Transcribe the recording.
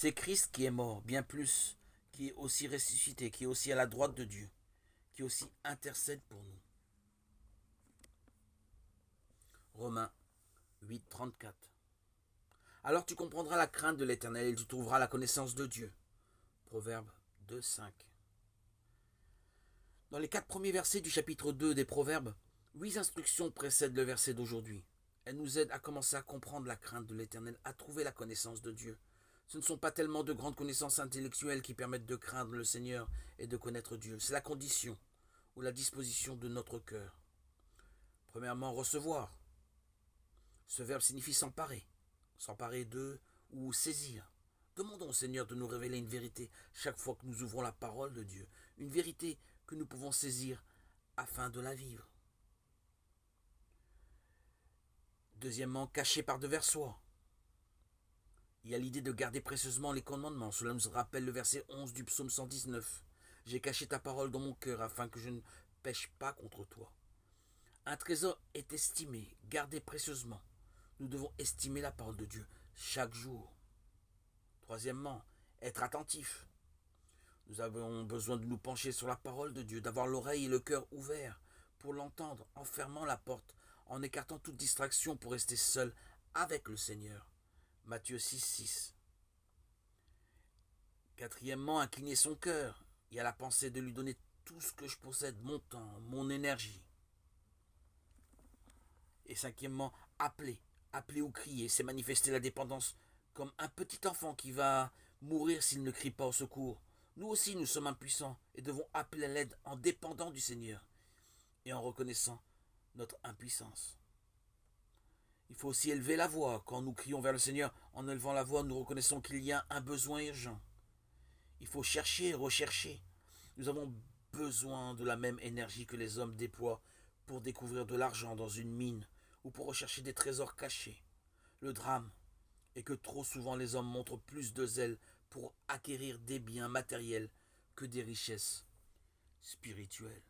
C'est Christ qui est mort, bien plus, qui est aussi ressuscité, qui est aussi à la droite de Dieu, qui aussi intercède pour nous. Romains 8, 34. Alors tu comprendras la crainte de l'Éternel et tu trouveras la connaissance de Dieu. Proverbe 2, 5. Dans les 4 premiers versets du chapitre 2 des Proverbes, 8 instructions précèdent le verset d'aujourd'hui. Elles nous aident à commencer à comprendre la crainte de l'Éternel, à trouver la connaissance de Dieu. Ce ne sont pas tellement de grandes connaissances intellectuelles qui permettent de craindre le Seigneur et de connaître Dieu. C'est la condition ou la disposition de notre cœur. Premièrement, recevoir. Ce verbe signifie s'emparer. S'emparer de ou saisir. Demandons au Seigneur de nous révéler une vérité chaque fois que nous ouvrons la parole de Dieu. Une vérité que nous pouvons saisir afin de la vivre. Deuxièmement, cacher par-devers soi. Il y a l'idée de garder précieusement les commandements. Cela nous rappelle le verset 11 du psaume 119. J'ai caché ta parole dans mon cœur afin que je ne pêche pas contre toi. Un trésor est estimé, gardé précieusement. Nous devons estimer la parole de Dieu chaque jour. Troisièmement, être attentif. Nous avons besoin de nous pencher sur la parole de Dieu, d'avoir l'oreille et le cœur ouverts pour l'entendre, en fermant la porte, en écartant toute distraction pour rester seul avec le Seigneur. Matthieu 6, 6. Quatrièmement, incliner son cœur. Il y a la pensée de lui donner tout ce que je possède, mon temps, mon énergie. Et cinquièmement, appeler. Appeler ou crier, c'est manifester la dépendance comme un petit enfant qui va mourir s'il ne crie pas au secours. Nous aussi, nous sommes impuissants et devons appeler à l'aide en dépendant du Seigneur et en reconnaissant notre impuissance. Il faut aussi élever la voix. Quand nous crions vers le Seigneur, en élevant la voix, nous reconnaissons qu'il y a un besoin urgent. Il faut chercher, rechercher. Nous avons besoin de la même énergie que les hommes déploient pour découvrir de l'argent dans une mine ou pour rechercher des trésors cachés. Le drame est que trop souvent les hommes montrent plus de zèle pour acquérir des biens matériels que des richesses spirituelles.